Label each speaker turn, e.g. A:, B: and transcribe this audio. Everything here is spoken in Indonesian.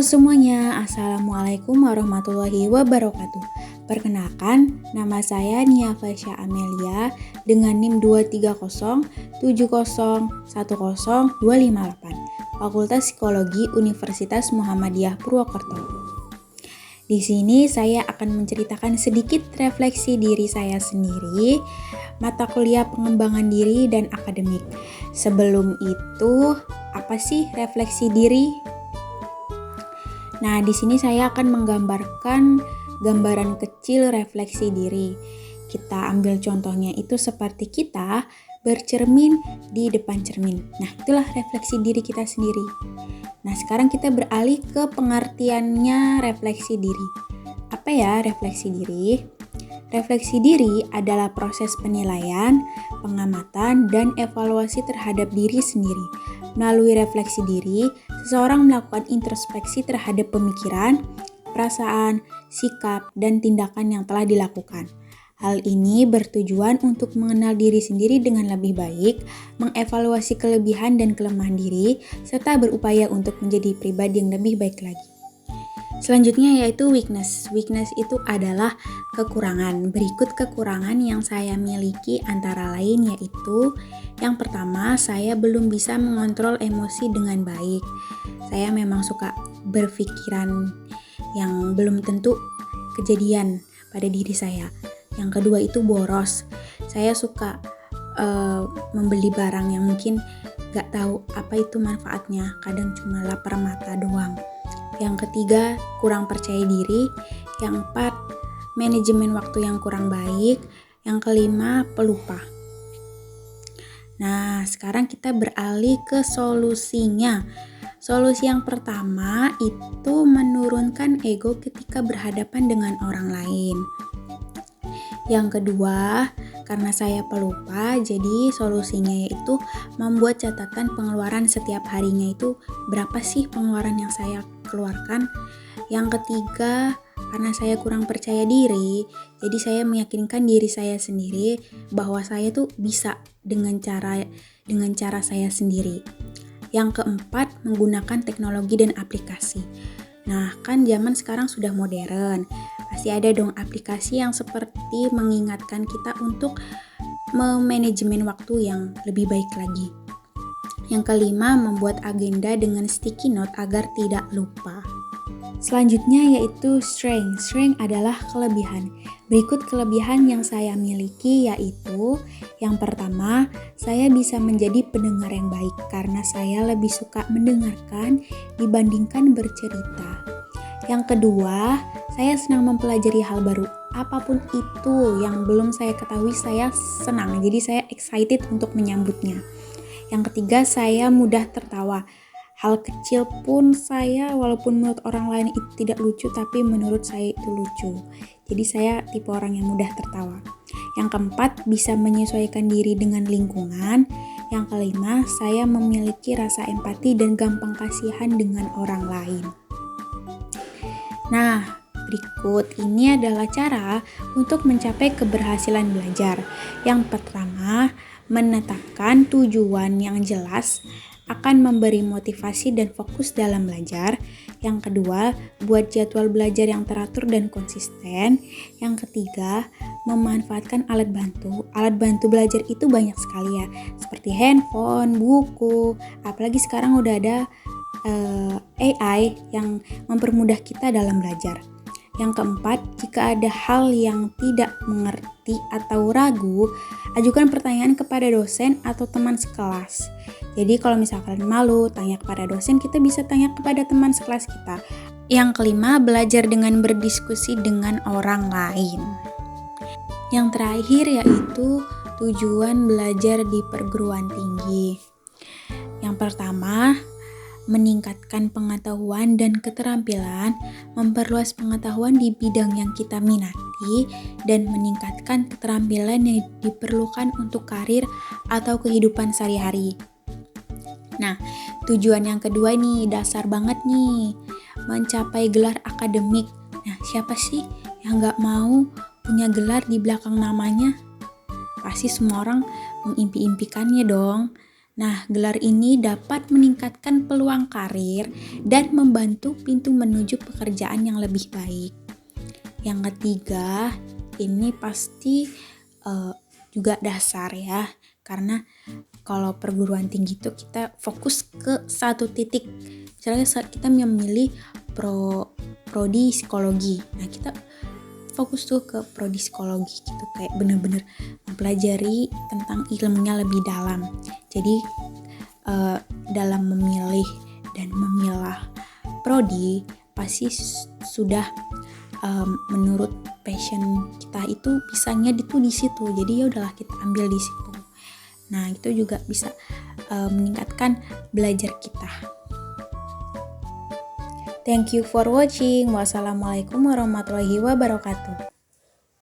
A: Semuanya, Assalamualaikum warahmatullahi wabarakatuh. Perkenalkan, nama saya Nia Fasya Amelia dengan NIM 23070100258, Fakultas Psikologi Universitas Muhammadiyah Purwokerto. Di sini saya akan menceritakan sedikit refleksi diri saya sendiri, mata kuliah pengembangan diri dan akademik. Sebelum itu, apa sih refleksi diri? Nah, di sini saya akan menggambarkan gambaran kecil refleksi diri. Kita ambil contohnya itu seperti kita bercermin di depan cermin. Nah, itulah refleksi diri kita sendiri. Nah, sekarang kita beralih ke pengertiannya refleksi diri. Apa ya refleksi diri? Refleksi diri adalah proses penilaian, pengamatan, dan evaluasi terhadap diri sendiri. Melalui refleksi diri, seseorang melakukan introspeksi terhadap pemikiran, perasaan, sikap, dan tindakan yang telah dilakukan. Hal ini bertujuan untuk mengenal diri sendiri dengan lebih baik, mengevaluasi kelebihan dan kelemahan diri, serta berupaya untuk menjadi pribadi yang lebih baik lagi. Selanjutnya yaitu weakness. Weakness itu adalah kekurangan. Berikut kekurangan yang saya miliki antara lain yaitu yang pertama, saya belum bisa mengontrol emosi dengan baik. Saya memang suka berpikiran yang belum tentu kejadian pada diri saya. Yang kedua itu boros. Saya suka membeli barang yang mungkin gak tahu apa itu manfaatnya. Kadang cuma lapar mata doang. Yang ketiga, kurang percaya diri. Yang keempat, manajemen waktu yang kurang baik. Yang kelima, pelupa. Nah, sekarang kita beralih ke solusinya. Solusi yang pertama itu menurunkan ego ketika berhadapan dengan orang lain. Yang kedua, karena saya pelupa, jadi solusinya yaitu membuat catatan pengeluaran setiap harinya itu berapa sih pengeluaran yang saya keluarkan. Yang ketiga, karena saya kurang percaya diri, jadi saya meyakinkan diri saya sendiri bahwa saya tuh bisa dengan cara saya sendiri. Yang keempat, menggunakan teknologi dan aplikasi. Nah, kan zaman sekarang sudah modern. Pasti ada dong aplikasi yang seperti mengingatkan kita untuk memanajemen waktu yang lebih baik lagi. Yang kelima, membuat agenda dengan sticky note agar tidak lupa. Selanjutnya yaitu strength. Strength adalah kelebihan. Berikut kelebihan yang saya miliki yaitu yang pertama, saya bisa menjadi pendengar yang baik karena saya lebih suka mendengarkan dibandingkan bercerita. Yang kedua, saya senang mempelajari hal baru. Apapun itu yang belum saya ketahui, saya senang. Jadi saya excited untuk menyambutnya. Yang ketiga, saya mudah tertawa. Hal kecil pun saya, walaupun menurut orang lain itu tidak lucu, tapi menurut saya itu lucu. Jadi saya tipe orang yang mudah tertawa. Yang keempat, bisa menyesuaikan diri dengan lingkungan. Yang kelima, saya memiliki rasa empati dan gampang kasihan dengan orang lain. Nah, berikut ini adalah cara untuk mencapai keberhasilan belajar. Yang pertama, menetapkan tujuan yang jelas akan memberi motivasi dan fokus dalam belajar. Yang kedua, buat jadwal belajar yang teratur dan konsisten. Yang ketiga, memanfaatkan alat bantu. Alat bantu belajar itu banyak sekali ya, seperti handphone, buku, apalagi sekarang udah ada AI yang mempermudah kita dalam belajar. Yang keempat, jika ada hal yang tidak mengerti atau ragu, ajukan pertanyaan kepada dosen atau teman sekelas. Jadi kalau misalkan malu tanya kepada dosen, kita bisa tanya kepada teman sekelas kita. Yang kelima, belajar dengan berdiskusi dengan orang lain. Yang terakhir yaitu tujuan belajar di perguruan tinggi. Yang pertama, meningkatkan pengetahuan dan keterampilan, memperluas pengetahuan di bidang yang kita minati, dan meningkatkan keterampilan yang diperlukan untuk karir atau kehidupan sehari-hari. Nah, tujuan yang kedua nih, dasar banget nih, mencapai gelar akademik. Nah, siapa sih yang gak mau punya gelar di belakang namanya? Pasti semua orang mengimpi-impikannya dong. Nah, gelar ini dapat meningkatkan peluang karir dan membantu pintu menuju pekerjaan yang lebih baik. Yang ketiga, ini pasti juga dasar ya, karena kalau perguruan tinggi itu kita fokus ke satu titik. Misalnya saat kita memilih prodi psikologi, nah kita fokus tuh ke prodi psikologi gitu, kayak bener-bener mempelajari tentang ilmunya lebih dalam. Jadi dalam memilih dan memilah prodi pasti sudah menurut passion kita itu bisanya itu di situ, jadi ya udahlah kita ambil di situ. Nah itu juga bisa meningkatkan belajar kita. Thank you for watching. Wassalamualaikum warahmatullahi wabarakatuh.